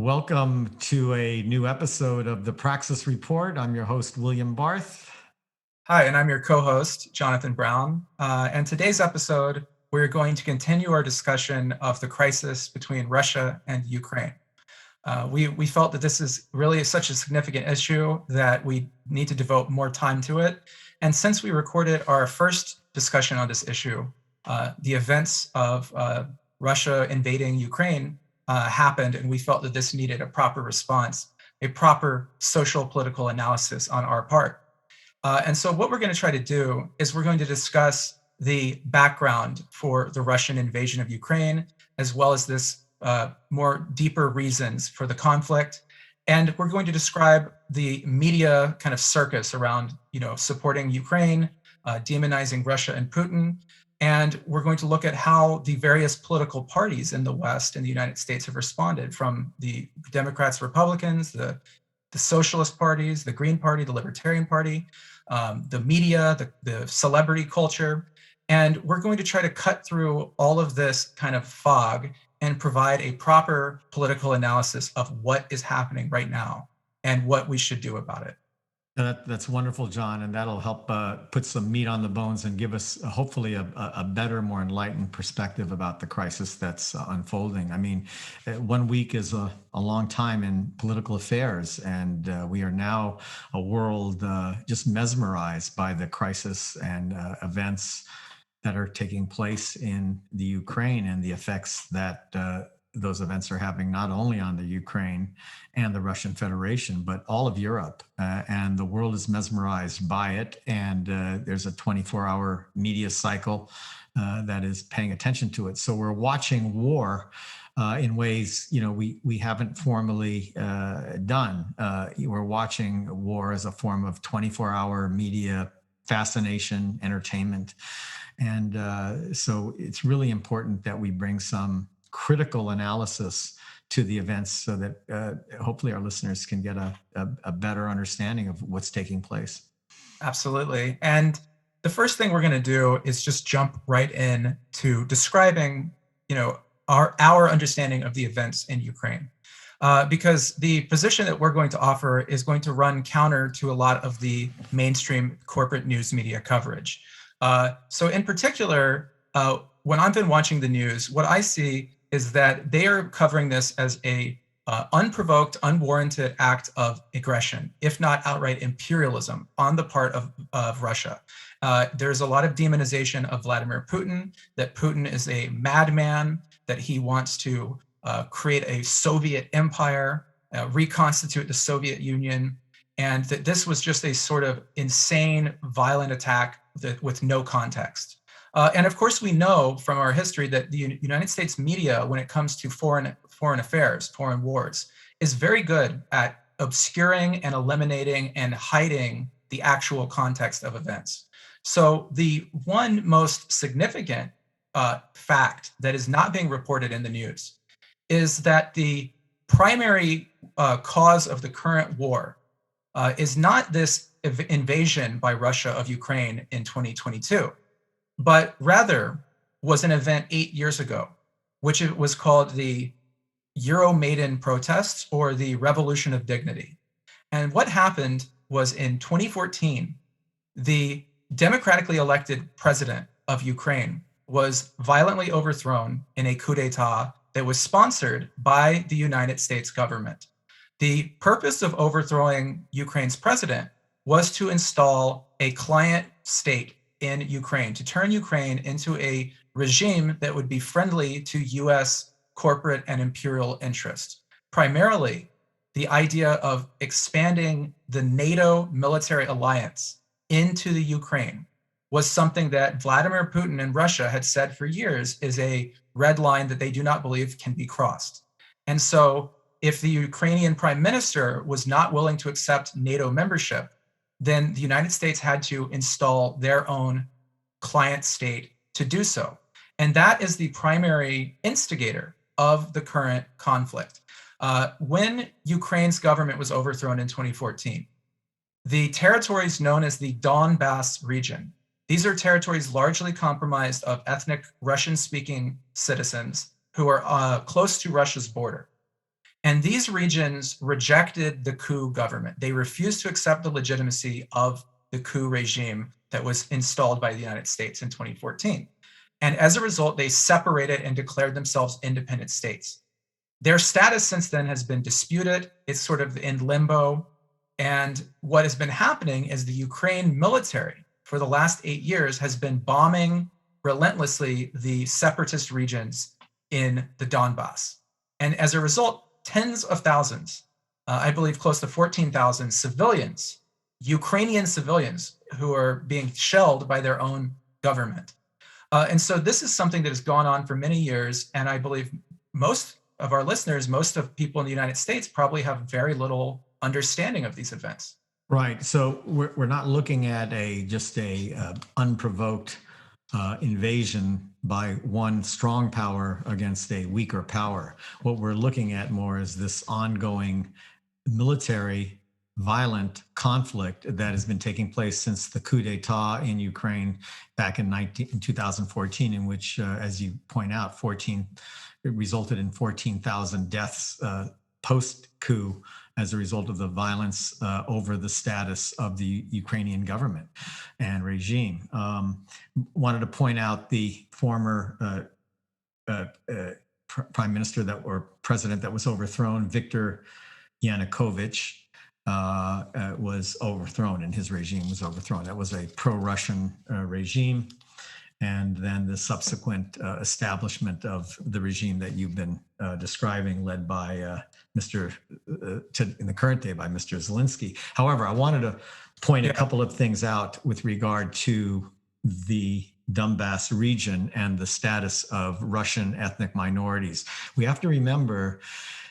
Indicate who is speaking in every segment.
Speaker 1: Welcome to a new episode of the Praxis Report. I'm your host, William Barth.
Speaker 2: Hi, and I'm your co-host, Jonathan Brown. And today's episode, we're going to continue our discussion of the crisis between Russia and Ukraine. We felt that this is really such a significant issue that we need to devote more time to it. And since we recorded our first discussion on this issue, the events of Russia invading Ukraine happened, and we felt that this needed a proper response, a proper social political analysis on our part. And so what we're going to try to do is we're going to discuss the background for the Russian invasion of Ukraine, as well as this more deeper reasons for the conflict. And we're going to describe the media kind of circus around, supporting Ukraine, demonizing Russia and Putin. And we're going to look at how the various political parties in the West and the United States have responded, from the Democrats, Republicans, the socialist parties, the Green Party, the Libertarian Party, the media, the celebrity culture. And we're going to try to cut through all of this kind of fog and provide a proper political analysis of what is happening right now and what we should do about it.
Speaker 1: That's wonderful, John, and that'll help put some meat on the bones and give us hopefully a better, more enlightened perspective about the crisis that's unfolding. I mean, 1 week is a long time in political affairs, and we are now a world just mesmerized by the crisis and events that are taking place in the Ukraine and the effects that those events are having not only on the Ukraine and the Russian Federation, but all of Europe. And the world is mesmerized by it. And there's a 24-hour media cycle that is paying attention to it. So we're watching war in ways we haven't formally done. We're watching war as a form of 24-hour media fascination, entertainment. And so it's really important that we bring some critical analysis to the events so that hopefully our listeners can get a better understanding of what's taking place.
Speaker 2: Absolutely. And the first thing we're going to do is just jump right in to describing, our understanding of the events in Ukraine. Because the position that we're going to offer is going to run counter to a lot of the mainstream corporate news media coverage. So in particular, when I've been watching the news, what I see is that they are covering this as a unprovoked, unwarranted act of aggression, if not outright imperialism on the part of Russia. There's a lot of demonization of Vladimir Putin, that Putin is a madman, that he wants to create a Soviet empire, reconstitute the Soviet Union, and that this was just a sort of insane, violent attack with no context. And of course, we know from our history that the United States media, when it comes to foreign affairs, foreign wars, is very good at obscuring and eliminating and hiding the actual context of events. So the one most significant fact that is not being reported in the news is that the primary cause of the current war is not this invasion by Russia of Ukraine in 2022. But rather was an event 8 years ago, which it was called the Euromaidan protests, or the Revolution of Dignity. And what happened was, in 2014, the democratically elected president of Ukraine was violently overthrown in a coup d'etat that was sponsored by the United States government. The purpose of overthrowing Ukraine's president was to install a client state in Ukraine, to turn Ukraine into a regime that would be friendly to US corporate and imperial interests. Primarily, the idea of expanding the NATO military alliance into the Ukraine was something that Vladimir Putin and Russia had said for years is a red line that they do not believe can be crossed. And so if the Ukrainian prime minister was not willing to accept NATO membership, then the United States had to install their own client state to do so. And that is the primary instigator of the current conflict. When Ukraine's government was overthrown in 2014, the territories known as the Donbass region, these are territories largely comprised of ethnic Russian-speaking citizens who are close to Russia's border. And these regions rejected the coup government. They refused to accept the legitimacy of the coup regime that was installed by the United States in 2014. And as a result, they separated and declared themselves independent states. Their status since then has been disputed. It's sort of in limbo. And what has been happening is the Ukraine military for the last 8 years has been bombing relentlessly the separatist regions in the Donbass. And as a result, tens of thousands, I believe close to 14,000 civilians, Ukrainian civilians who are being shelled by their own government. And so this is something that has gone on for many years. And I believe most of our listeners, most of people in the United States probably have very little understanding of these events.
Speaker 1: Right. So we're not looking at just a unprovoked invasion by one strong power against a weaker power. What we're looking at more is this ongoing military violent conflict that has been taking place since the coup d'etat in Ukraine back in 2014, in which, as you point out, it resulted in 14,000 deaths post-coup as a result of the violence over the status of the Ukrainian government and regime. Wanted to point out the former prime minister or president that was overthrown, Viktor Yanukovych, was overthrown, and his regime was overthrown. That was a pro-Russian regime. And then the subsequent establishment of the regime that you've been describing, led by in the current day by Mr. Zelensky. However, I wanted to point a couple of things out with regard to the Donbass region and the status of Russian ethnic minorities. We have to remember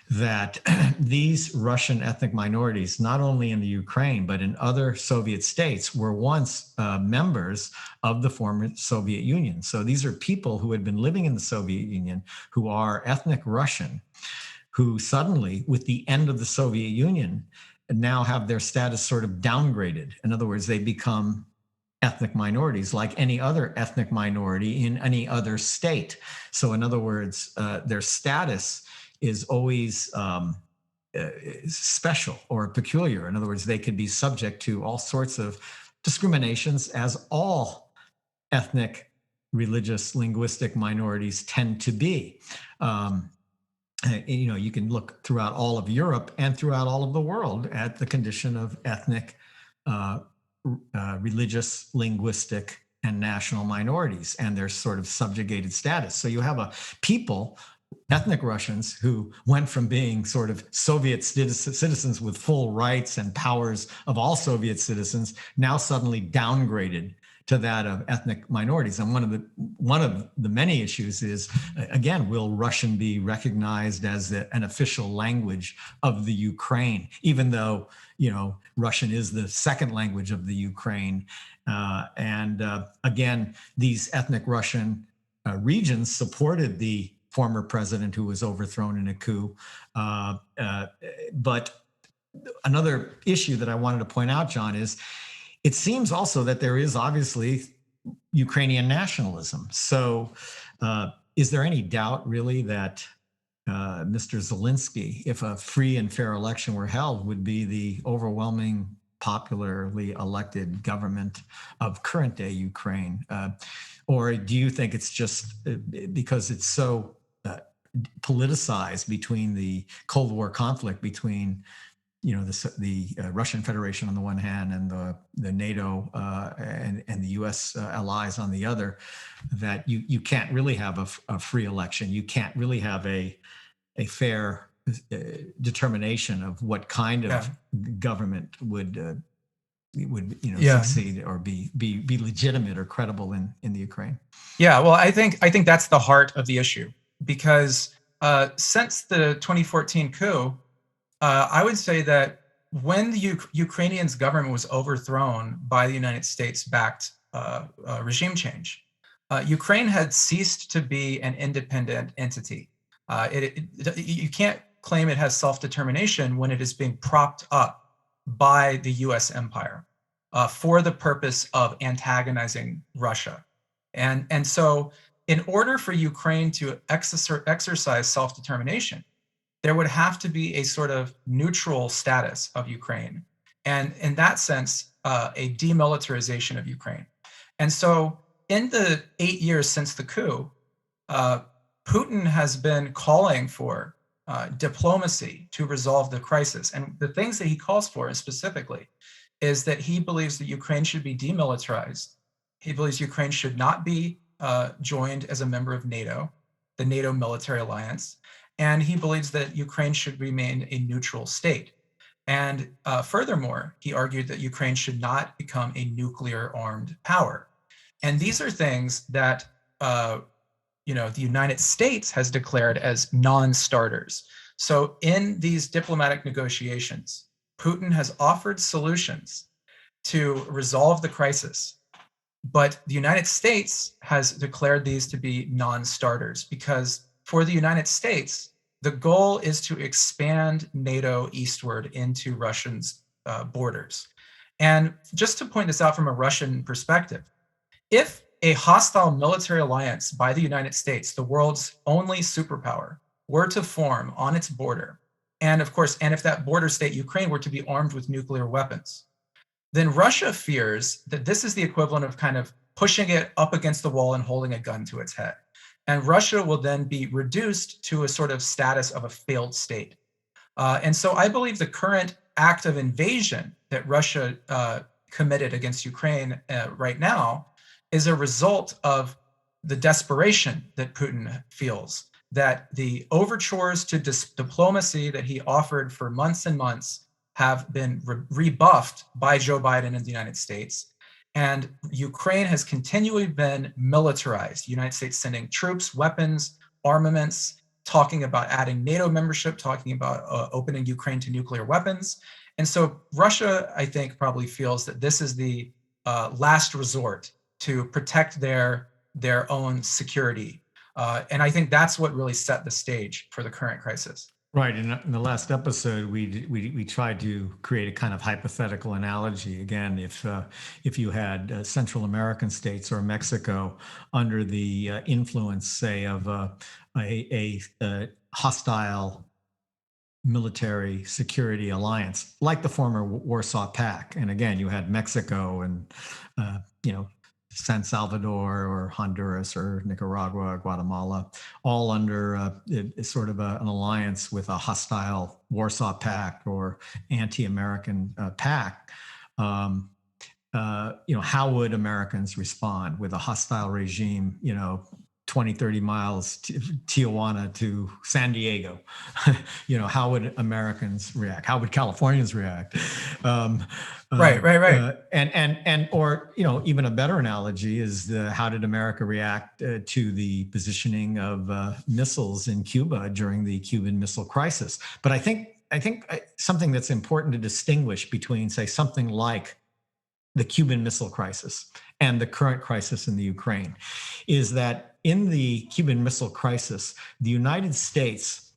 Speaker 1: that these Russian ethnic minorities, not only in the Ukraine, but in other Soviet states, were once members of the former Soviet Union. So these are people who had been living in the Soviet Union, who are ethnic Russian, who suddenly, with the end of the Soviet Union, now have their status sort of downgraded. In other words, they become ethnic minorities like any other ethnic minority in any other state. So in other words, their status is always special or peculiar. In other words, they could be subject to all sorts of discriminations, as all ethnic, religious, linguistic minorities tend to be. You can look throughout all of Europe and throughout all of the world at the condition of ethnic, religious, linguistic, and national minorities and their sort of subjugated status. So you have a people, ethnic Russians, who went from being sort of Soviet citizens with full rights and powers of all Soviet citizens, now suddenly downgraded to that of ethnic minorities. And one of the many issues is, again, will Russian be recognized as an official language of the Ukraine, even though Russian is the second language of the Ukraine. Again, these ethnic Russian regions supported the former president who was overthrown in a coup. But another issue that I wanted to point out, John, is it seems also that there is obviously Ukrainian nationalism. So is there any doubt really that Mr. Zelensky, if a free and fair election were held, would be the overwhelming popularly elected government of current day Ukraine? Or do you think it's just because it's so politicized between the Cold War conflict between the Russian Federation on the one hand and the NATO and the U.S. allies on the other, that you can't really have a free election. You can't really have a fair determination of what kind of government would succeed or be legitimate or credible in the Ukraine.
Speaker 2: Yeah, well, I think that's the heart of the issue, because since the 2014 coup, I would say that when the Ukrainians government was overthrown by the United States-backed regime change, Ukraine had ceased to be an independent entity. You can't claim it has self-determination when it is being propped up by the U.S. empire for the purpose of antagonizing Russia. And so in order for Ukraine to exercise self-determination, there would have to be a sort of neutral status of Ukraine. And in that sense, a demilitarization of Ukraine. And so in the 8 years since the coup, uh, Putin has been calling for diplomacy to resolve the crisis. And the things that he calls for specifically is that he believes that Ukraine should be demilitarized. He believes Ukraine should not be joined as a member of NATO, the NATO military alliance. And he believes that Ukraine should remain a neutral state. And furthermore, he argued that Ukraine should not become a nuclear armed power. And these are things that the United States has declared as non-starters. So in these diplomatic negotiations, Putin has offered solutions to resolve the crisis, but the United States has declared these to be non-starters because for the United States, the goal is to expand NATO eastward into Russia's borders. And just to point this out from a Russian perspective, if a hostile military alliance by the United States, the world's only superpower, were to form on its border, and of course, and if that border state, Ukraine, were to be armed with nuclear weapons, then Russia fears that this is the equivalent of kind of pushing it up against the wall and holding a gun to its head. And Russia will then be reduced to a sort of status of a failed state. And so I believe the current act of invasion that Russia committed against Ukraine right now is a result of the desperation that Putin feels, that the overtures to diplomacy that he offered for months and months have been rebuffed by Joe Biden in the United States. And Ukraine has continually been militarized. The United States sending troops, weapons, armaments, talking about adding NATO membership, talking about opening Ukraine to nuclear weapons. And so Russia, I think, probably feels that this is the last resort to protect their own security. And I think that's what really set the stage for the current crisis.
Speaker 1: Right. In the last episode, we tried to create a kind of hypothetical analogy. Again, if you had Central American states or Mexico under the influence, say, of a hostile military security alliance like the former Warsaw Pact, and again, you had Mexico and San Salvador or Honduras or Nicaragua, Guatemala, all under sort of an alliance with a hostile Warsaw Pact or anti-American pact. How would Americans respond with a hostile regime, 20, 30 miles, Tijuana to San Diego? How would Americans react? How would Californians react?
Speaker 2: Right.
Speaker 1: Or even a better analogy is how did America react to the positioning of missiles in Cuba during the Cuban Missile Crisis? But I think something that's important to distinguish between, say, something like the Cuban Missile Crisis and the current crisis in the Ukraine is that in the Cuban Missile Crisis, the United States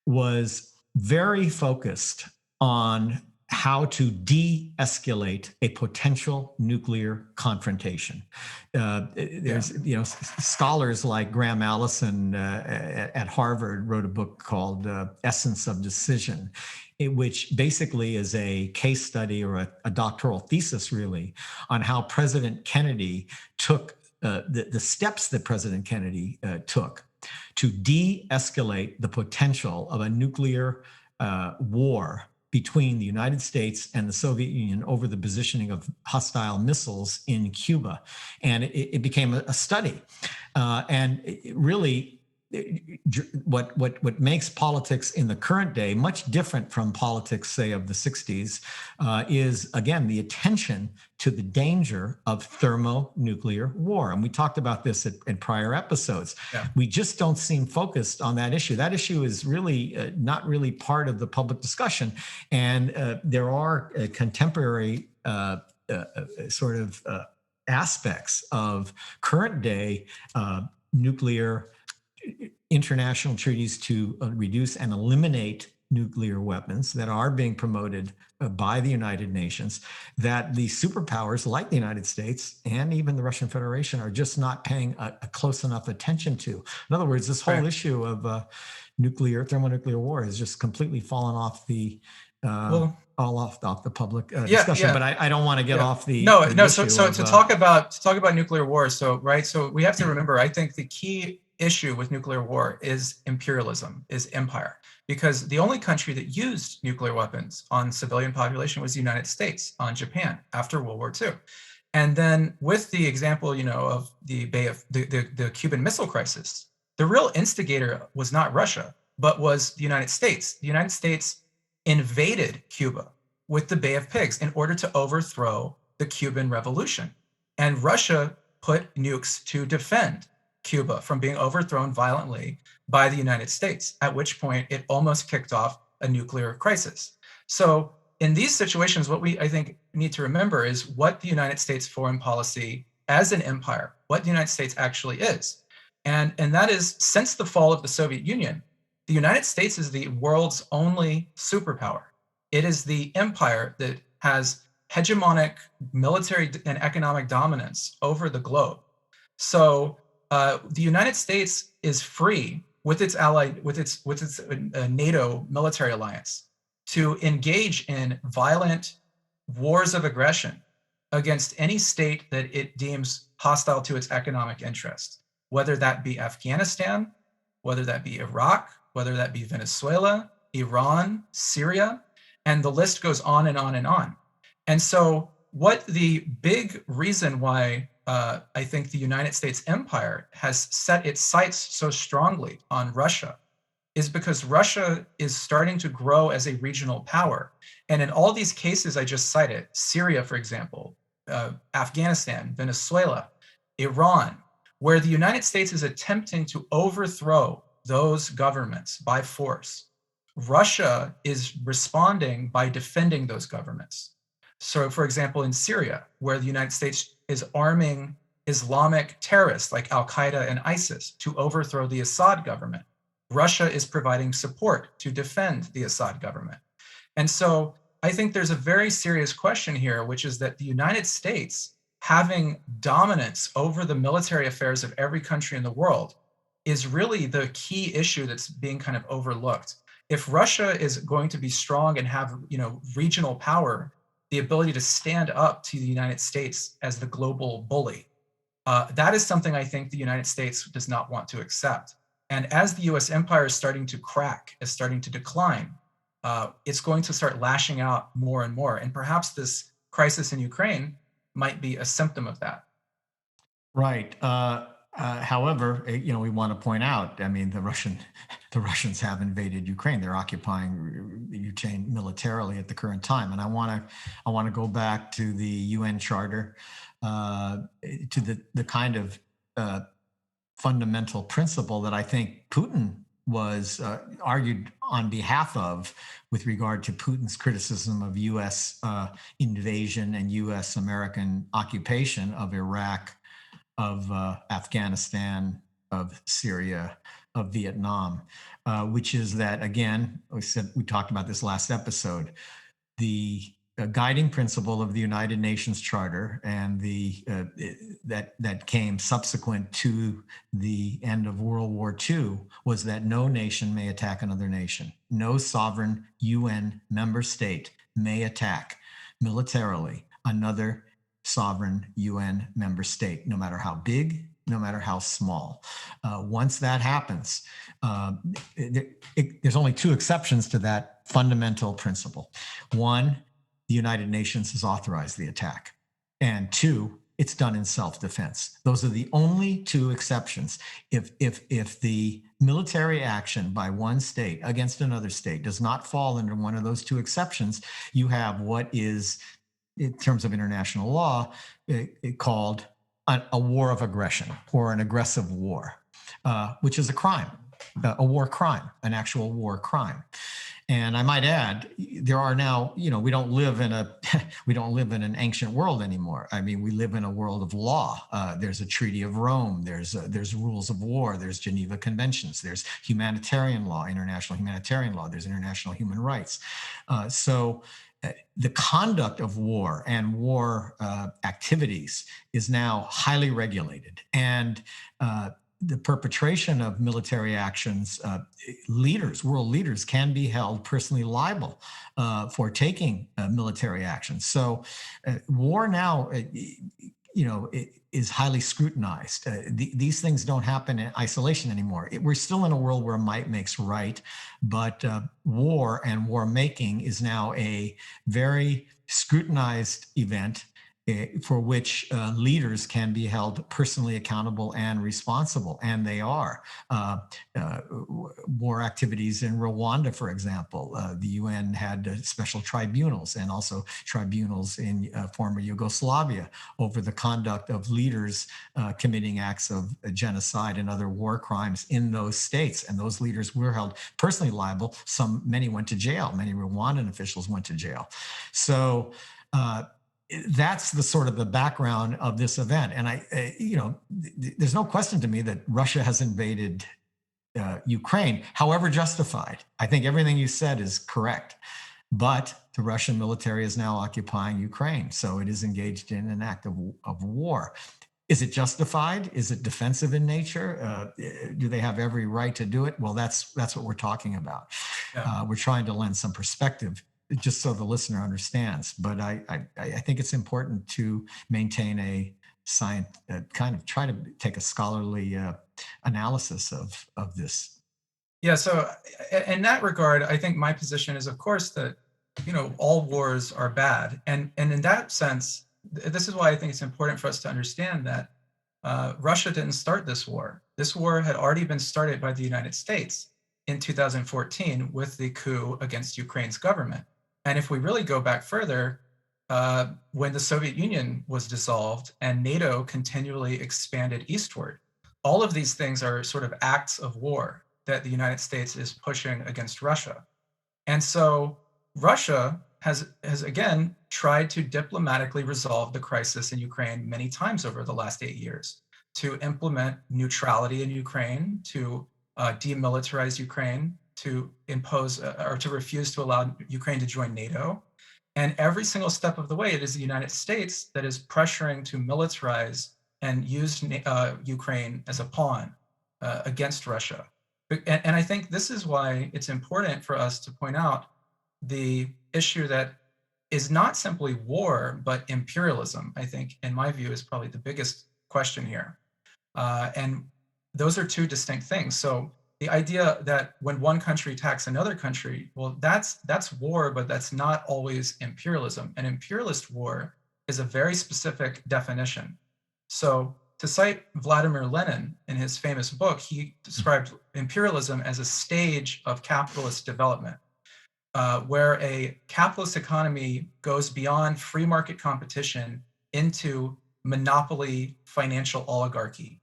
Speaker 1: was very focused on how to de-escalate a potential nuclear confrontation. There's scholars like Graham Allison at Harvard wrote a book called Essence of Decision, which basically is a case study or a doctoral thesis, really, on how President Kennedy took the steps that President Kennedy took to de-escalate the potential of a nuclear war between the United States and the Soviet Union over the positioning of hostile missiles in Cuba. And it became a study. And it really, what makes politics in the current day much different from politics, say, of the 60s, is, again, the attention to the danger of thermonuclear war. And we talked about this in prior episodes.
Speaker 2: Yeah.
Speaker 1: We just don't seem focused on that issue. That issue is really not really part of the public discussion. And there are contemporary sort of aspects of current day nuclear international treaties to reduce and eliminate nuclear weapons that are being promoted by the United Nations that the superpowers like the United States and even the Russian Federation are just not paying a close enough attention to. In other words, this whole issue of thermonuclear war has just completely fallen off the
Speaker 2: Well,
Speaker 1: all off the public
Speaker 2: yeah,
Speaker 1: discussion.
Speaker 2: yeah.
Speaker 1: But I don't want to get
Speaker 2: Yeah.
Speaker 1: off
Speaker 2: No,
Speaker 1: the
Speaker 2: no. So,
Speaker 1: issue
Speaker 2: so
Speaker 1: of
Speaker 2: to talk about nuclear war. So, right. So we have to remember. I think the key issue with nuclear war is imperialism, is empire, because the only country that used nuclear weapons on civilian population was the United States on Japan after World War II. And then with the example, of the Bay of the Cuban Missile Crisis, the real instigator was not Russia, but was the United States. The United States invaded Cuba with the Bay of Pigs in order to overthrow the Cuban Revolution. And Russia put nukes to defend Cuba from being overthrown violently by the United States, at which point it almost kicked off a nuclear crisis. So in these situations, what we, I think, need to remember is what the United States foreign policy as an empire, what the United States actually is. And that is, since the fall of the Soviet Union, the United States is the world's only superpower. It is the empire that has hegemonic military and economic dominance over the globe. So the United States is free with its allied, with its NATO military alliance, to engage in violent wars of aggression against any state that it deems hostile to its economic interest, whether that be Afghanistan, whether that be Iraq, whether that be Venezuela, Iran, Syria, and the list goes on and on and on. And so, what the big reason why I think the United States empire has set its sights so strongly on Russia is because Russia is starting to grow as a regional power. And in all these cases I just cited, Syria, for example, Afghanistan, Venezuela, Iran, where the United States is attempting to overthrow those governments by force, Russia is responding by defending those governments. So, for example, in Syria, where the United States is arming Islamic terrorists like Al Qaeda and ISIS to overthrow the Assad government, Russia is providing support to defend the Assad government. And so I think there's a very serious question here, which is that the United States having dominance over the military affairs of every country in the world is really the key issue that's being kind of overlooked. If Russia is going to be strong and have, regional power, the ability to stand up to the United States as the global bully, that is something I think the United States does not want to accept. And as the US empire is starting to crack, is starting to decline, it's going to start lashing out more and more. And perhaps this crisis in Ukraine might be a symptom of that.
Speaker 1: right. However, we want to point out. I mean, the Russians have invaded Ukraine. They're occupying Ukraine militarily at the current time, and I want to go back to the UN Charter, to the kind of fundamental principle that I think Putin was argued on behalf of, with regard to Putin's criticism of U.S. Invasion and U.S. American occupation of Iraq, of Afghanistan, of Syria, of Vietnam, which is that, again, we talked about this last episode, the guiding principle of the United Nations Charter, and that came subsequent to the end of World War II, was that no nation may attack another nation. No sovereign UN member state may attack militarily another sovereign UN member state, no matter how big, no matter how small. Once that happens, there's only two exceptions to that fundamental principle. One, the United Nations has authorized the attack. And two, it's done in self-defense. Those are the only two exceptions. If the military action by one state against another state does not fall under one of those two exceptions, you have what is, in terms of international law, called a war of aggression, or an aggressive war, which is a crime, a war crime, an actual war crime. And I might add, there are now, we don't live in an ancient world anymore. I mean, we live in a world of law. There's a Treaty of Rome. There's rules of war. There's Geneva Conventions. There's humanitarian law, international humanitarian law. There's international human rights. So the conduct of war and war activities is now highly regulated. And the perpetration of military actions, world leaders can be held personally liable for taking military actions. So war now, is highly scrutinized. These things don't happen in isolation anymore. We're still in a world where might makes right, but war and war making is now a very scrutinized event for which leaders can be held personally accountable and responsible, and they are. War activities in Rwanda, for example, the UN had special tribunals and also tribunals in former Yugoslavia over the conduct of leaders committing acts of genocide and other war crimes in those states. And those leaders were held personally liable. Many went to jail. Many Rwandan officials went to jail. So that's the sort of the background of this event. And there's no question to me that Russia has invaded Ukraine, however justified. I think everything you said is correct. But the Russian military is now occupying Ukraine. So it is engaged in an act of war. Is it justified? Is it defensive in nature? Do they have every right to do it? Well, that's what we're talking about.
Speaker 2: Yeah.
Speaker 1: We're trying to lend some perspective just so the listener understands. But I think it's important to maintain a science, kind of try to take a scholarly analysis of this.
Speaker 2: Yeah. So in that regard, I think my position is, of course, that all wars are bad, and in that sense, this is why I think it's important for us to understand that Russia didn't start this war. This war had already been started by the United States in 2014 with the coup against Ukraine's government. And if we really go back further, when the Soviet Union was dissolved and NATO continually expanded eastward, all of these things are sort of acts of war that the United States is pushing against Russia. And so Russia has again tried to diplomatically resolve the crisis in Ukraine many times over the last 8 years, to implement neutrality in Ukraine, to demilitarize Ukraine, to impose or to refuse to allow Ukraine to join NATO. And every single step of the way, it is the United States that is pressuring to militarize and use Ukraine as a pawn against Russia. And I think this is why it's important for us to point out the issue that is not simply war, but imperialism, I think, in my view, is probably the biggest question here. And those are two distinct things. So the idea that when one country attacks another country, well, that's war, but that's not always imperialism. An imperialist war is a very specific definition. So to cite Vladimir Lenin in his famous book, he described imperialism as a stage of capitalist development, where a capitalist economy goes beyond free market competition into monopoly financial oligarchy.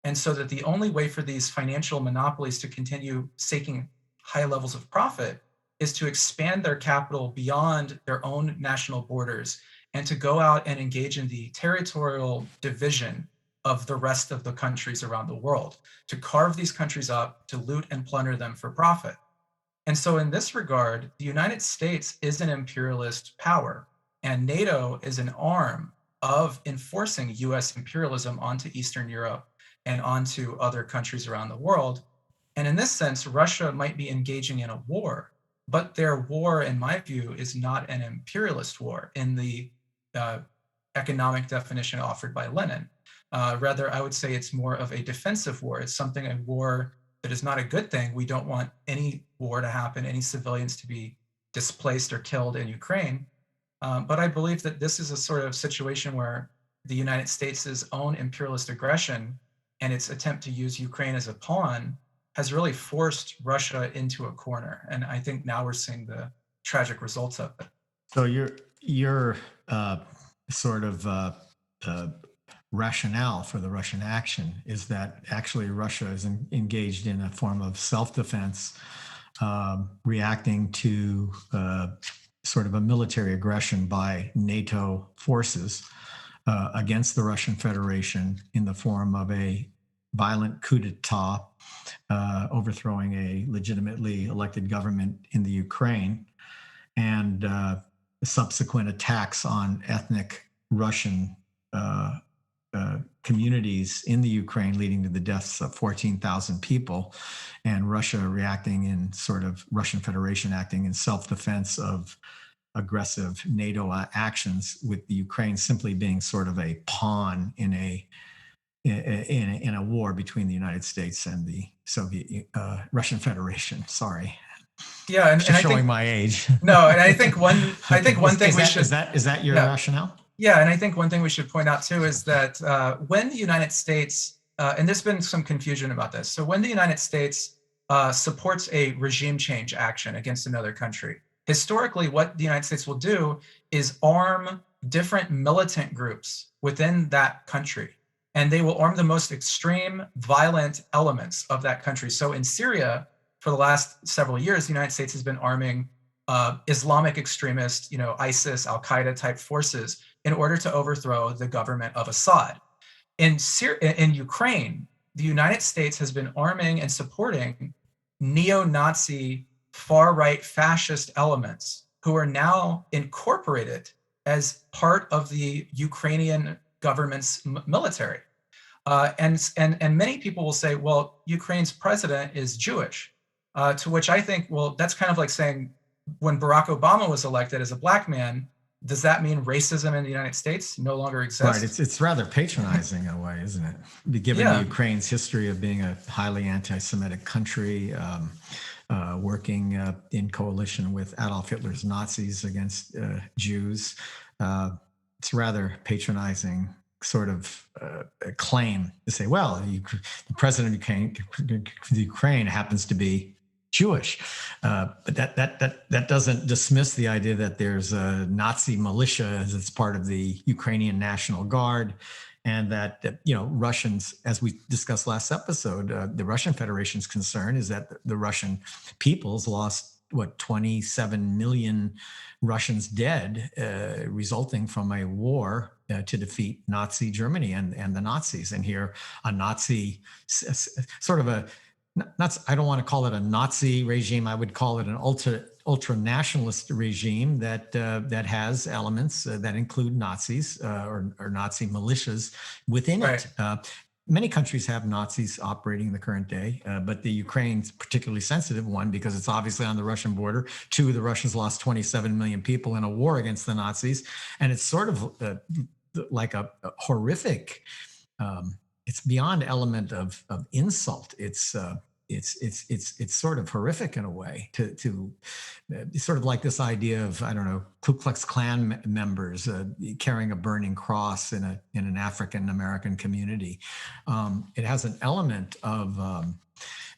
Speaker 2: And so that the only way for these financial monopolies to continue seeking high levels of profit is to expand their capital beyond their own national borders and to go out and engage in the territorial division of the rest of the countries around the world, to carve these countries up, to loot and plunder them for profit. And so in this regard, the United States is an imperialist power, and NATO is an arm of enforcing US imperialism onto Eastern Europe and onto other countries around the world. And in this sense, Russia might be engaging in a war, but their war, in my view, is not an imperialist war in the economic definition offered by Lenin. Rather, I would say it's more of a defensive war. It's a war that is not a good thing. We don't want any war to happen, any civilians to be displaced or killed in Ukraine. But I believe that this is a sort of situation where the United States' own imperialist aggression and its attempt to use Ukraine as a pawn has really forced Russia into a corner. And I think now we're seeing the tragic results of it.
Speaker 1: So your sort of rationale for the Russian action is that actually Russia is engaged in a form of self-defense, reacting to sort of a military aggression by NATO forces against the Russian Federation in the form of a violent coup d'etat, overthrowing a legitimately elected government in the Ukraine, and subsequent attacks on ethnic Russian communities in the Ukraine, leading to the deaths of 14,000 people, and Russia reacting in sort of Russian Federation acting in self-defense of aggressive NATO actions, with the Ukraine simply being sort of a pawn in a war between the United States and the Soviet Russian Federation. Sorry,
Speaker 2: Yeah, and I
Speaker 1: showing
Speaker 2: think
Speaker 1: my age.
Speaker 2: no, and I
Speaker 1: Okay,
Speaker 2: think one thing we should
Speaker 1: is that your
Speaker 2: yeah.
Speaker 1: rationale?
Speaker 2: Yeah, and I think one thing we should point out too is that when the United States, and there's been some confusion about this, so when the United States supports a regime change action against another country, historically, what the United States will do is arm different militant groups within that country, and they will arm the most extreme, violent elements of that country. So in Syria, for the last several years, the United States has been arming Islamic extremist, ISIS, Al Qaeda type forces in order to overthrow the government of Assad. In Ukraine, the United States has been arming and supporting neo-Nazi far-right fascist elements who are now incorporated as part of the Ukrainian government's military. And many people will say, well, Ukraine's president is Jewish, to which I think, well, that's kind of like saying when Barack Obama was elected as a black man, does that mean racism in the United States no longer
Speaker 1: Right.
Speaker 2: exists?
Speaker 1: It's rather patronizing in a way, isn't it? Given the
Speaker 2: Yeah,
Speaker 1: Ukraine's history of being a highly anti-Semitic country, working in coalition with Adolf Hitler's Nazis against Jews, it's rather patronizing sort of claim to say, well, the president of Ukraine happens to be Jewish, but that doesn't dismiss the idea that there's a Nazi militia as it's part of the Ukrainian National Guard, and that Russians, as we discussed last episode, the Russian Federation's concern is that the Russian people's lost 27 million Russians dead, resulting from a war to defeat Nazi Germany and the Nazis. And here, a Nazi sort of a not, I don't want to call it a Nazi regime. I would call it an ultra nationalist regime that has elements that include Nazis or Nazi militias within
Speaker 2: right.
Speaker 1: it. Many countries have Nazis operating in the current day, but the Ukraine's particularly sensitive one because it's obviously on the Russian border. Two, the Russians lost 27 million people in a war against the Nazis, and it's sort of like a horrific. It's beyond element of insult. It's sort of horrific in a way to sort of like this idea of, I don't know, Ku Klux Klan members carrying a burning cross in an African American community. It has an element of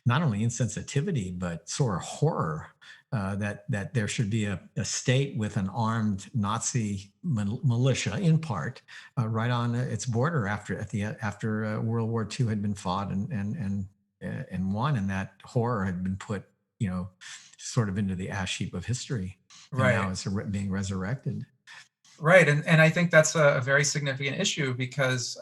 Speaker 1: not only insensitivity but sort of horror. That there should be a state with an armed Nazi militia, in part, right on its border after World War II had been fought and won, and that horror had been put, sort of into the ash heap of history, and now
Speaker 2: Right.
Speaker 1: it's being resurrected.
Speaker 2: Right. And I think that's a very significant issue because,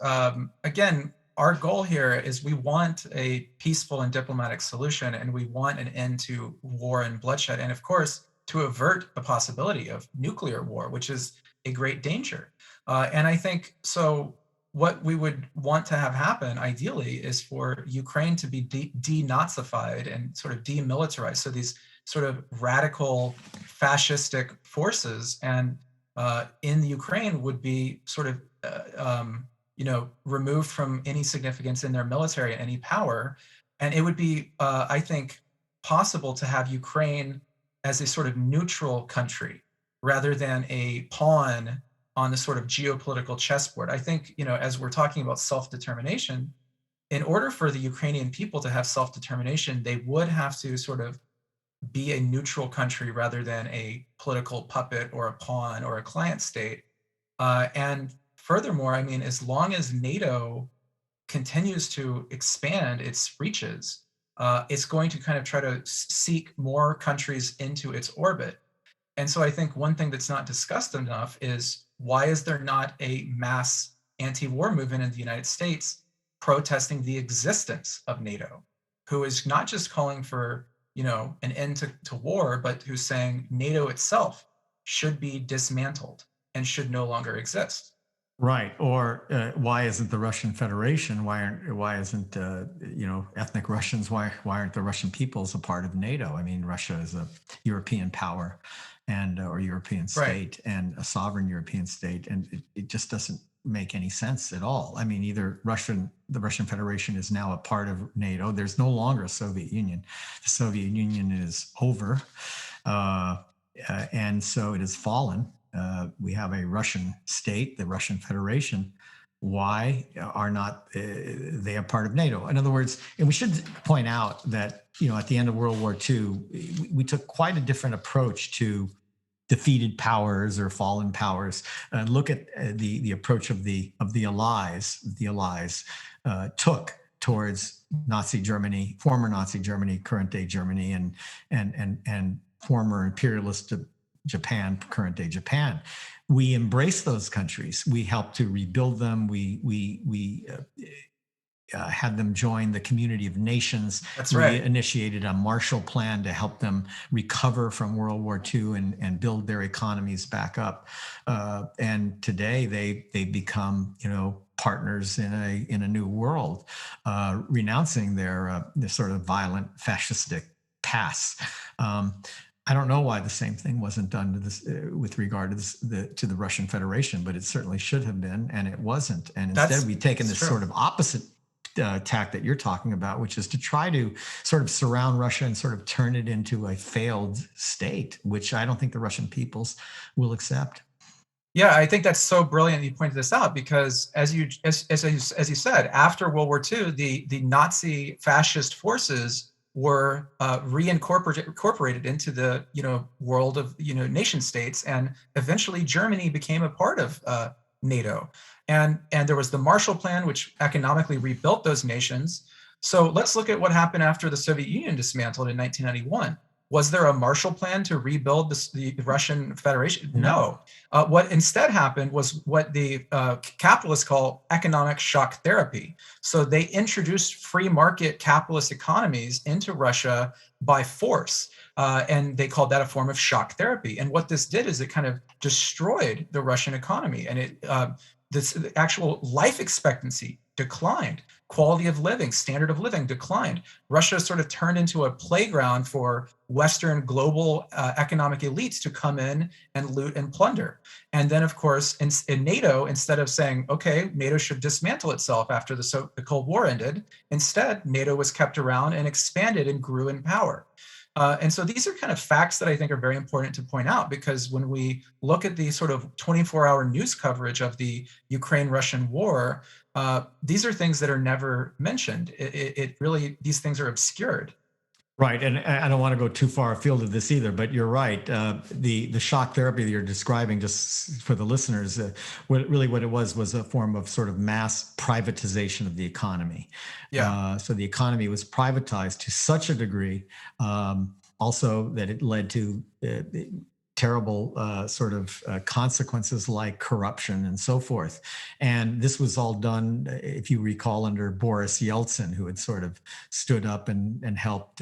Speaker 2: again, our goal here is we want a peaceful and diplomatic solution, and we want an end to war and bloodshed. And of course, to avert the possibility of nuclear war, which is a great danger. And I think so. What we would want to have happen, ideally, is for Ukraine to be denazified and sort of demilitarized. So these sort of radical fascistic forces and in the Ukraine would be sort of removed from any significance in their military, any power, and it would be, I think, possible to have Ukraine as a sort of neutral country rather than a pawn on the sort of geopolitical chessboard. I think, as we're talking about self-determination, in order for the Ukrainian people to have self-determination, they would have to sort of be a neutral country rather than a political puppet or a pawn or a client state. And furthermore, I mean, as long as NATO continues to expand its reaches, it's going to kind of try to seek more countries into its orbit. And so I think one thing that's not discussed enough is why is there not a mass anti-war movement in the United States protesting the existence of NATO, who is not just calling for an end to war, but who's saying NATO itself should be dismantled and should no longer exist.
Speaker 1: Right. Or why isn't the Russian Federation? Why isn't ethnic Russians? Why aren't the Russian peoples a part of NATO? I mean, Russia is a European power, and or European
Speaker 2: Right.
Speaker 1: state, and a sovereign European state, and it just doesn't make any sense at all. I mean, the Russian Federation is now a part of NATO. There's no longer a Soviet Union. The Soviet Union is over. Uh, and so it has fallen. We have a Russian state, the Russian Federation. Why are not they a part of NATO? In other words, and we should point out that at the end of World War II, we took quite a different approach to defeated powers or fallen powers. Look at the approach of the Allies. The Allies took towards Nazi Germany, former Nazi Germany, current day Germany, and former imperialist Japan, current day Japan. We embraced those countries. We helped to rebuild them. We had them join the community of nations.
Speaker 2: That's
Speaker 1: We
Speaker 2: right.
Speaker 1: initiated a Marshall Plan to help them recover from World War II and build their economies back up. And today they become partners in a new world, renouncing their sort of violent fascistic past. I don't know why the same thing wasn't done to this with regard to the Russian Federation, but it certainly should have been, and it wasn't. And instead, we've taken
Speaker 2: That's
Speaker 1: this
Speaker 2: true.
Speaker 1: sort of opposite tack that you're talking about, which is to try to sort of surround Russia and sort of turn it into a failed state, which I don't think the Russian peoples will accept.
Speaker 2: Yeah, I think that's so brilliant you pointed this out because as you said, after World War II, the Nazi fascist forces were incorporated into the world of nation states, and eventually Germany became a part of NATO, and there was the Marshall Plan, which economically rebuilt those nations. So let's look at what happened after the Soviet Union dismantled in 1991. Was there a Marshall Plan to rebuild the Russian Federation?
Speaker 1: No.
Speaker 2: No. What instead happened was what the capitalists call economic shock therapy. So they introduced free market capitalist economies into Russia by force. And they called that a form of shock therapy. And what this did is it kind of destroyed the Russian economy, and this actual life expectancy declined. Quality of living, standard of living declined. Russia sort of turned into a playground for Western global economic elites to come in and loot and plunder. And then, of course, in NATO, instead of saying, okay, NATO should dismantle itself after the Cold War ended, instead, NATO was kept around and expanded and grew in power. And so these are kind of facts that I think are very important to point out, because when we look at the sort of 24-hour news coverage of the Ukraine-Russian war, these are things that are never mentioned. It really, these things are obscured.
Speaker 1: Right, and I don't want to go too far afield of this either, but you're right. The shock therapy that you're describing, just for the listeners, what it was a form of sort of mass privatization of the economy.
Speaker 2: Yeah.
Speaker 1: So the economy was privatized to such a degree, also that it led to terrible sort of consequences like corruption and so forth. And this was all done, if you recall, under Boris Yeltsin, who had sort of stood up and helped,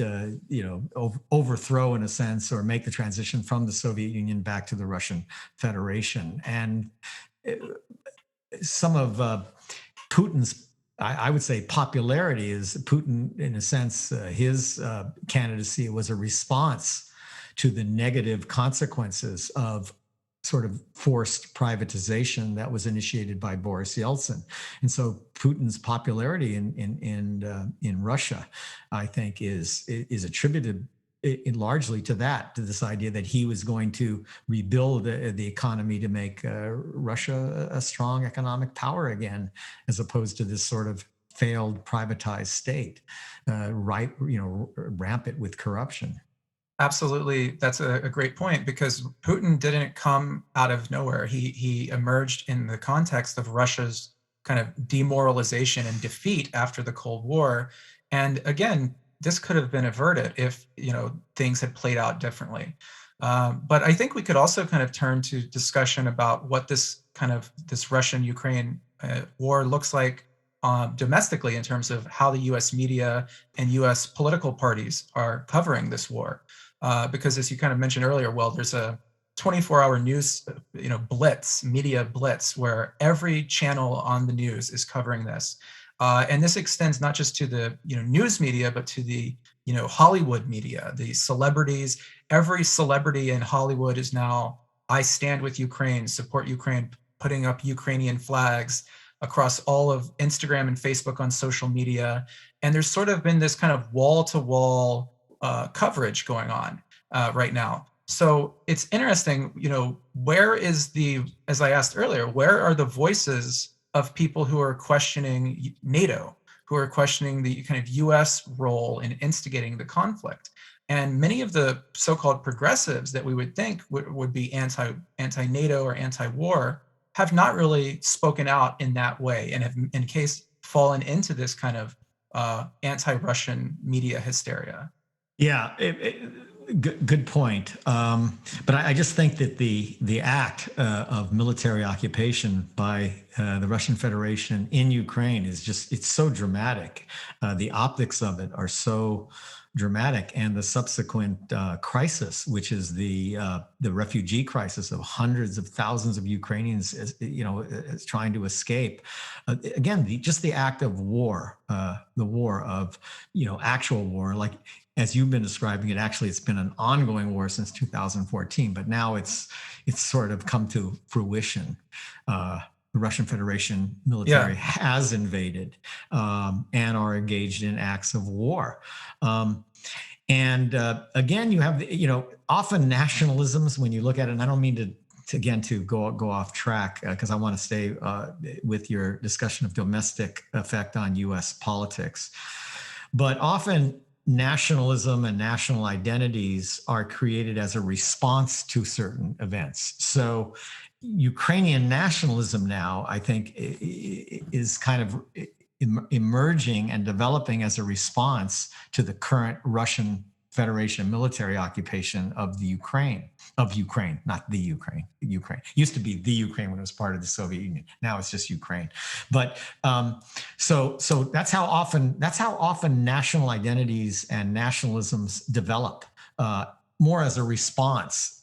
Speaker 1: overthrow, in a sense, or make the transition from the Soviet Union back to the Russian Federation. And some of Putin's, I would say, popularity is Putin, in a sense, his candidacy was a response to the negative consequences of sort of forced privatization that was initiated by Boris Yeltsin. And so Putin's popularity in Russia, I think, is attributed largely to that, to this idea that he was going to rebuild the economy to make Russia a strong economic power again, as opposed to this sort of failed privatized state, rampant with corruption.
Speaker 2: Absolutely, that's a great point, because Putin didn't come out of nowhere. He emerged in the context of Russia's kind of demoralization and defeat after the Cold War. And again, this could have been averted if things had played out differently. But I think we could also kind of turn to discussion about what this Russian-Ukraine war looks like domestically, in terms of how the U.S. media and U.S. political parties are covering this war. Because as you kind of mentioned earlier, well, there's a 24-hour news, blitz, media blitz, where every channel on the news is covering this. And this extends not just to the news media, but to the Hollywood media, the celebrities. Every celebrity in Hollywood is now, I stand with Ukraine, support Ukraine, putting up Ukrainian flags across all of Instagram and Facebook on social media. And there's sort of been this kind of wall-to-wall coverage going on right now. So it's interesting, where is as I asked earlier, where are the voices of people who are questioning NATO, who are questioning the kind of US role in instigating the conflict? And many of the so-called progressives that we would think would be anti-NATO or anti-war have not really spoken out in that way, and have in case fallen into this kind of anti-Russian media hysteria.
Speaker 1: Yeah, good point. But I just think that the act of military occupation by the Russian Federation in Ukraine it's so dramatic. The optics of it are so dramatic, and the subsequent crisis, which is the refugee crisis of hundreds of thousands of Ukrainians, is trying to escape. Again, just the act of war, the war of actual war, like as you've been describing it. Actually, it's been an ongoing war since 2014, but now it's sort of come to fruition. The Russian Federation military has invaded and are engaged in acts of war. And again, you have often nationalisms when you look at it. And I don't mean to go off track because I want to stay with your discussion of domestic effect on U.S. politics, but often nationalism and national identities are created as a response to certain events. So Ukrainian nationalism now, I think, is kind of emerging and developing as a response to the current Russian Federation military occupation of Ukraine, not the Ukraine. Ukraine used to be the Ukraine when it was part of the Soviet Union. Now it's just Ukraine. But so that's how often national identities and nationalisms develop. More as a response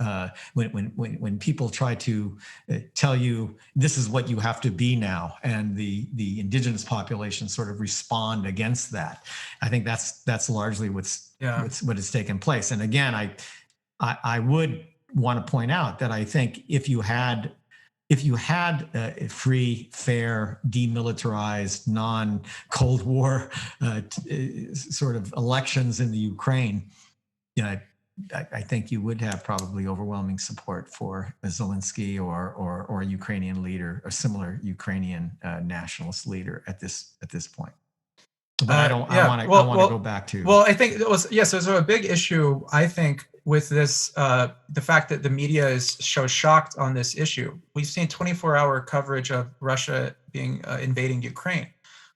Speaker 1: when people try to tell you this is what you have to be now, and the indigenous population sort of respond against that. I think that's largely what has taken place. And again, I would want to point out that I think if you had free, fair, demilitarized, non-Cold War sort of elections in the Ukraine, I think you would have probably overwhelming support for Zelensky or a Ukrainian leader, a similar Ukrainian nationalist leader at this point. But I want to go back to.
Speaker 2: Well, I think it was there's a big issue, I think, with this, the fact that the media is so shocked on this issue. We've seen 24-hour coverage of Russia being invading Ukraine.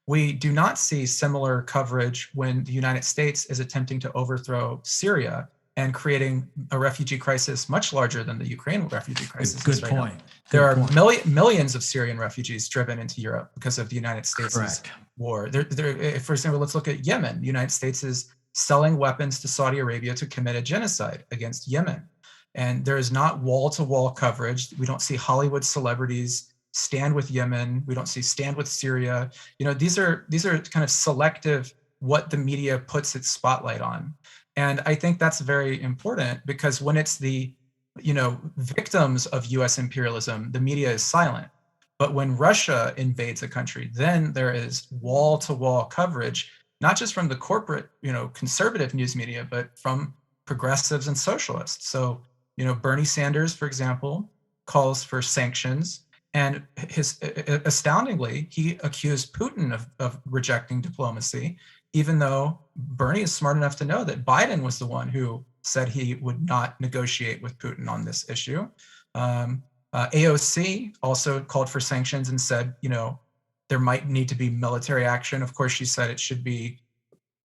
Speaker 2: We do not see similar coverage when the United States is attempting to overthrow Syria and creating a refugee crisis much larger than the Ukraine refugee crisis.
Speaker 1: Good point.
Speaker 2: There are millions of Syrian refugees driven into Europe because of the United States' war. For example, let's look at Yemen. The United States is selling weapons to Saudi Arabia to commit a genocide against Yemen. And there is not wall-to-wall coverage. We don't see Hollywood celebrities stand with Yemen. We don't see stand with Syria. These are kind of selective what the media puts its spotlight on. And I think that's very important, because when it's the victims of US imperialism, the media is silent. But when Russia invades a country, then there is wall-to-wall coverage, not just from the corporate, conservative news media, but from progressives and socialists. So, Bernie Sanders, for example, calls for sanctions, and astoundingly, he accused Putin of rejecting diplomacy, even though Bernie is smart enough to know that Biden was the one who said he would not negotiate with Putin on this issue. AOC also called for sanctions and said, there might need to be military action. Of course, she said it should be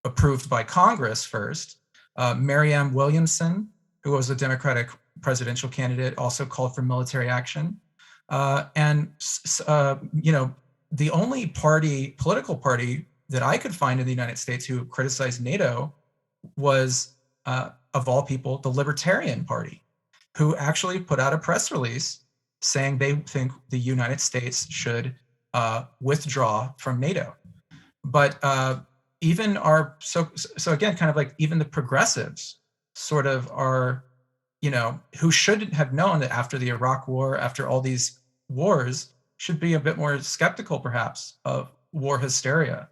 Speaker 2: approved by Congress first. Marianne Williamson, who was a Democratic presidential candidate, also called for military action. The only political party that I could find in the United States who criticized NATO was, of all people, the Libertarian Party. who actually put out a press release saying they think the United States should withdraw from NATO. But even our so again, kind of like even the progressives sort of are, who should have known that after the Iraq War, after all these wars, should be a bit more skeptical perhaps of war hysteria,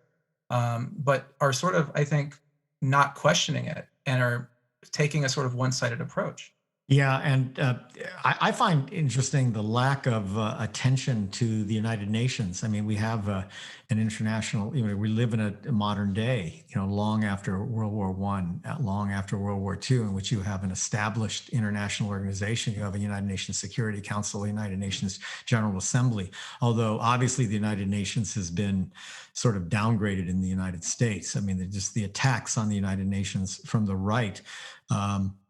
Speaker 2: but are sort of, I think, not questioning it and are taking a sort of one-sided approach.
Speaker 1: Yeah, and I find interesting the lack of attention to the United Nations. I mean, we have an international. We live in a modern day. Long after World War One, long after World War Two, in which you have an established international organization. You have a United Nations Security Council, a United Nations General Assembly. Although obviously the United Nations has been sort of downgraded in the United States. I mean, just the attacks on the United Nations from the right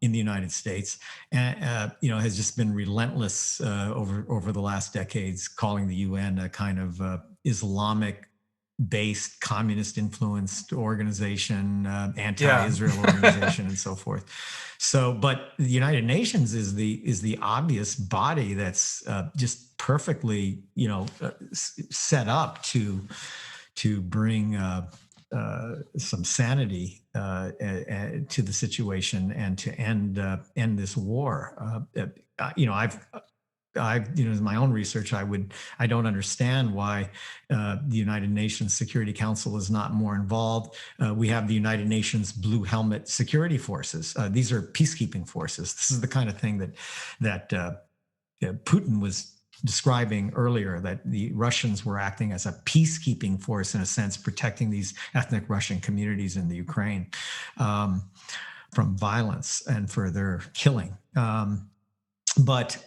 Speaker 1: in the United States, has just been relentless over the last decades, calling the UN a kind of Islamic-based, communist-influenced organization,
Speaker 2: Yeah.
Speaker 1: anti-Israel organization, and so forth. So, but the United Nations is the obvious body that's just perfectly, set up to bring some sanity to the situation and to end this war. In my own research, I don't understand why the United Nations Security Council is not more involved. We have the United Nations Blue Helmet Security Forces. These are peacekeeping forces. This is the kind of thing that Putin was describing earlier, that the Russians were acting as a peacekeeping force, in a sense, protecting these ethnic Russian communities in the Ukraine from violence and for their killing. But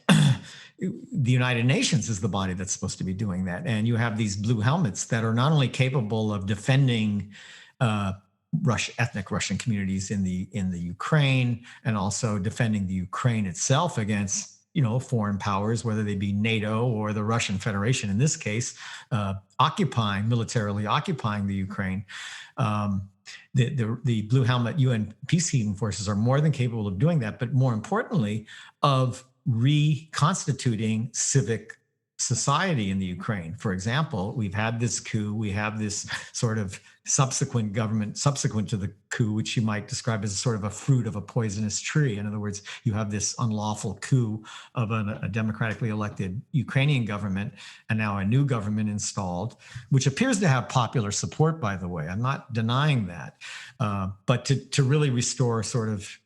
Speaker 1: the United Nations is the body that's supposed to be doing that. And you have these blue helmets that are not only capable of defending ethnic Russian communities in the Ukraine, and also defending the Ukraine itself against foreign powers, whether they be NATO or the Russian Federation, in this case, militarily occupying the Ukraine. The Blue Helmet UN peacekeeping forces are more than capable of doing that, but more importantly, of reconstituting civic society in the Ukraine. For example, we've had this coup, we have this sort of subsequent government, subsequent to the coup, which you might describe as sort of a fruit of a poisonous tree. In other words, you have this unlawful coup of a democratically elected Ukrainian government, and now a new government installed, which appears to have popular support, by the way. I'm not denying that. But to really restore sort of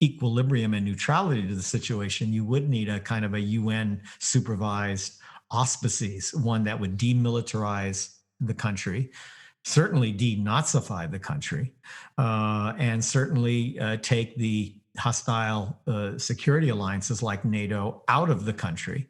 Speaker 1: equilibrium and neutrality to the situation, you would need a kind of a UN supervised auspices, one that would demilitarize the country, certainly denazify the country, and certainly take the hostile security alliances like NATO out of the country.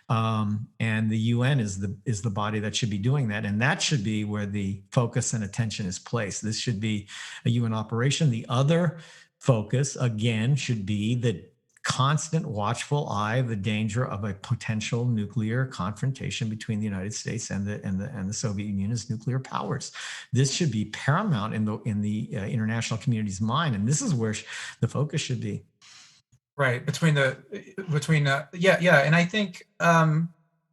Speaker 1: And the UN is the body that should be doing that, and that should be where the focus and attention is placed. This should be a UN operation. The other focus, again, should be the constant watchful eye of the danger of a potential nuclear confrontation between the United States and the Soviet Union as nuclear powers. This should be paramount in the international community's mind, and this is where the focus should be.
Speaker 2: Right, yeah, and I think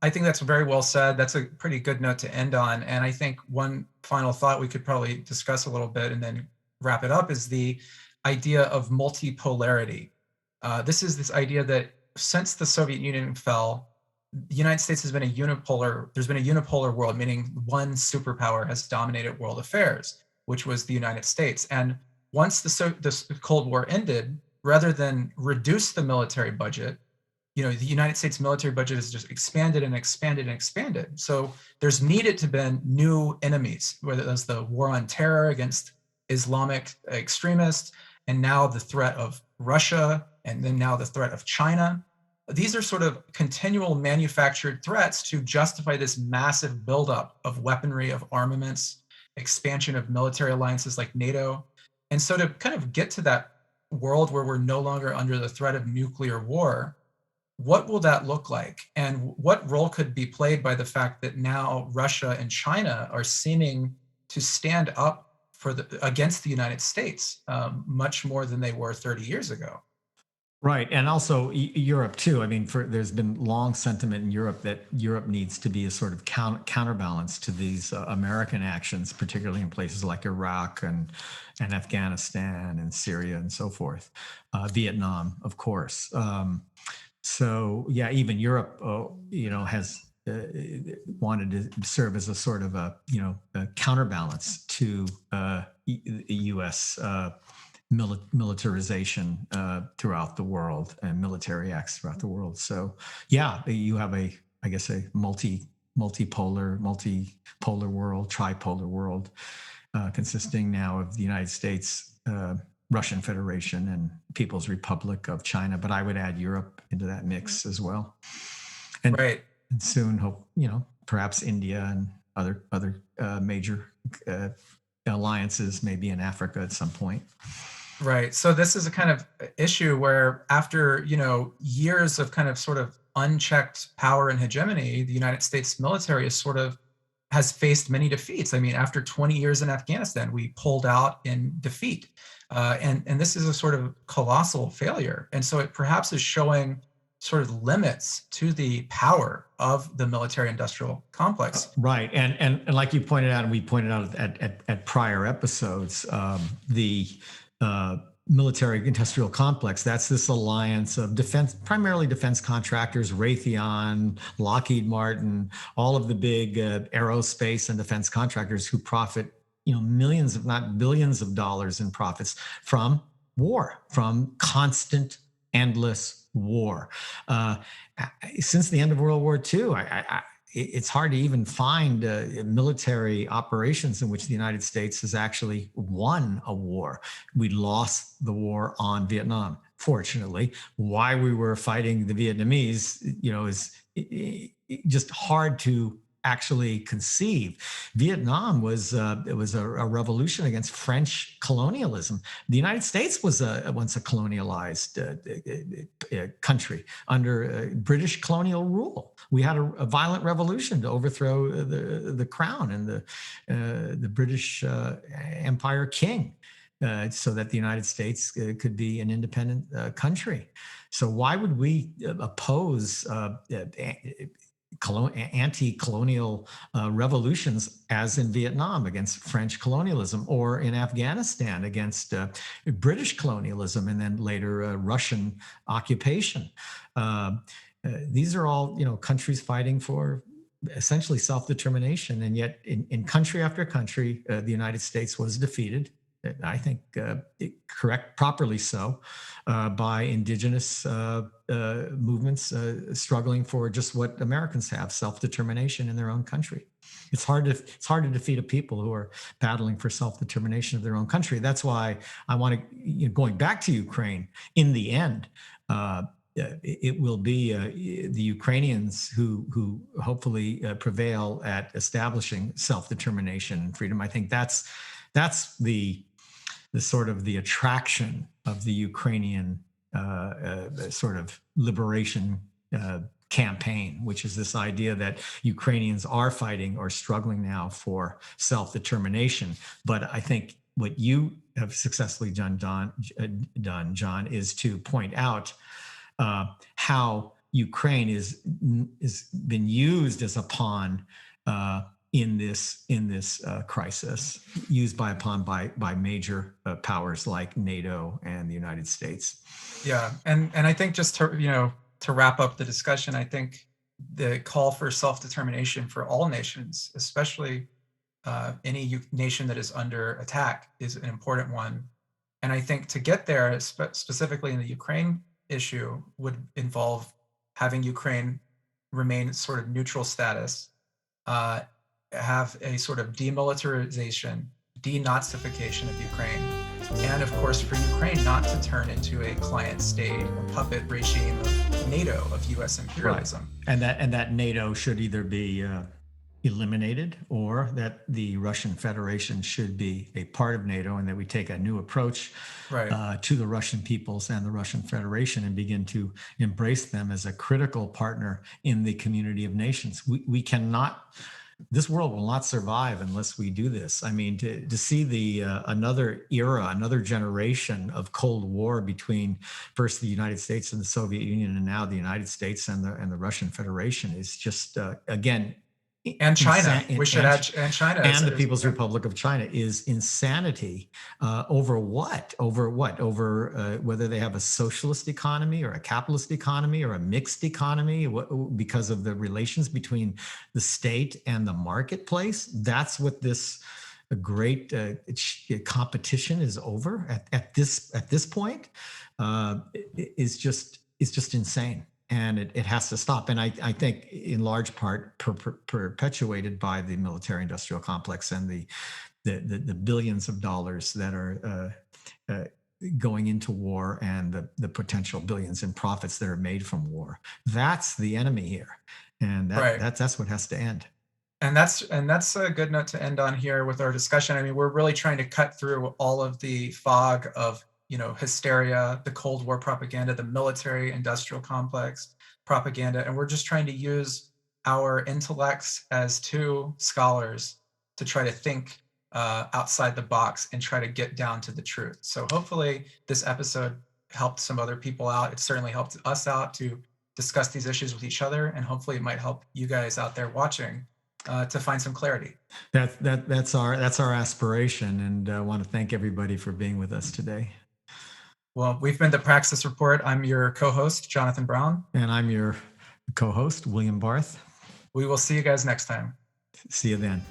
Speaker 2: that's very well said. That's a pretty good note to end on. And I think one final thought we could probably discuss a little bit and then wrap it up is the idea of multipolarity. This idea that since the Soviet Union fell, the United States has been there's been a unipolar world, meaning one superpower has dominated world affairs, which was the United States. And once the Cold War ended, rather than reduce the military budget, the United States military budget has just expanded and expanded and expanded. So there's needed to be new enemies, whether that's the war on terror against Islamic extremists, and now the threat of Russia, and then now the threat of China. These are sort of continual manufactured threats to justify this massive buildup of weaponry, of armaments, expansion of military alliances like NATO. And so to kind of get to that world where we're no longer under the threat of nuclear war, what will that look like? And what role could be played by the fact that now Russia and China are seeming to stand up against the United States much more than they were 30 years ago?
Speaker 1: Right, and also Europe too. I mean, there's been long sentiment in Europe that Europe needs to be a sort of counterbalance to these American actions, particularly in places like Iraq and Afghanistan and Syria and so forth, Vietnam, of course. So yeah, even Europe, has wanted to serve as a sort of a counterbalance to U.S. Militarization throughout the world and military acts throughout the world. So yeah, you have I guess, a multipolar world, tripolar world, consisting now of the United States, Russian Federation, and People's Republic of China. But I would add Europe into that mix as well, and,
Speaker 2: Right.
Speaker 1: and soon hope perhaps India and other major alliances, maybe in Africa at some point.
Speaker 2: Right. So this is a kind of issue where after, years of kind of sort of unchecked power and hegemony, the United States military is sort of has faced many defeats. I mean, after 20 years in Afghanistan, we pulled out in defeat. And this is a sort of colossal failure. And so it perhaps is showing sort of limits to the power of the military industrial complex.
Speaker 1: Right, and like you pointed out, and we pointed out at prior episodes, the military industrial complex, that's this alliance of primarily defense contractors, Raytheon, Lockheed Martin, all of the big aerospace and defense contractors who profit, millions, if not billions of dollars in profits from war, from constant, endless war. Since the end of World War II, it's hard to even find military operations in which the United States has actually won a war. We lost the war on Vietnam. Fortunately, why we were fighting the Vietnamese, is just hard to actually conceive. Vietnam was it was a revolution against French colonialism. The United States was once a colonialized country under British colonial rule. We had a violent revolution to overthrow the crown and the British Empire king. So that the United States could be an independent country. So why would we oppose anti-colonial revolutions, as in Vietnam against French colonialism, or in Afghanistan against British colonialism, and then later Russian occupation? These are all countries fighting for essentially self-determination, and yet in country after country, the United States was defeated. I think properly so, by indigenous movements struggling for just what Americans have: self-determination in their own country. It's hard to defeat a people who are battling for self-determination of their own country. That's why I want to, going back to Ukraine, in the end, it will be the Ukrainians who hopefully prevail at establishing self-determination and freedom. I think that's the sort of the attraction of the Ukrainian sort of liberation campaign, which is this idea that Ukrainians are fighting or struggling now for self-determination. But I think what you have successfully done, John, is to point out how Ukraine is been used as a pawn in this crisis, used by major powers like NATO and the United States.
Speaker 2: Yeah, and I think just to wrap up the discussion, I think the call for self-determination for all nations, especially any nation that is under attack, is an important one. And I think to get there, specifically in the Ukraine issue, would involve having Ukraine remain sort of neutral status, have a sort of demilitarization, denazification of Ukraine, and of course for Ukraine not to turn into a client state, a puppet regime of NATO, of U.S. imperialism.
Speaker 1: Right. And that NATO should either be eliminated, or that the Russian Federation should be a part of NATO, and that we take a new approach to the Russian peoples and the Russian Federation and begin to embrace them as a critical partner in the community of nations. We cannot this world will not survive unless we do this. I mean, to see the another era, another generation of Cold War between first the United States and the Soviet Union, and now the United States and the Russian Federation is just again
Speaker 2: And China,
Speaker 1: insane.
Speaker 2: we should add, and China
Speaker 1: And the People's Republic of China is insanity over what? Over what? Over whether they have a socialist economy or a capitalist economy or a mixed economy because of the relations between the state and the marketplace. That's what this great competition is over at this point. Is just insane. And it has to stop. And I think in large part perpetuated by the military-industrial complex and the billions of dollars that are going into war, and the potential billions in profits that are made from war. That's the enemy here, and that's what has to end.
Speaker 2: And that's a good note to end on here with our discussion. I mean, we're really trying to cut through all of the fog of hysteria, the Cold War propaganda, the military-industrial complex propaganda, and we're just trying to use our intellects as two scholars to try to think outside the box and try to get down to the truth. So hopefully this episode helped some other people out. It certainly helped us out to discuss these issues with each other, and hopefully it might help you guys out there watching to find some clarity.
Speaker 1: That's our aspiration, and I want to thank everybody for being with us today.
Speaker 2: Well, we've been the Praxis Report. I'm your co-host, Jonathan Brown.
Speaker 1: And I'm your co-host, William Barth.
Speaker 2: We will see you guys next time.
Speaker 1: See you then.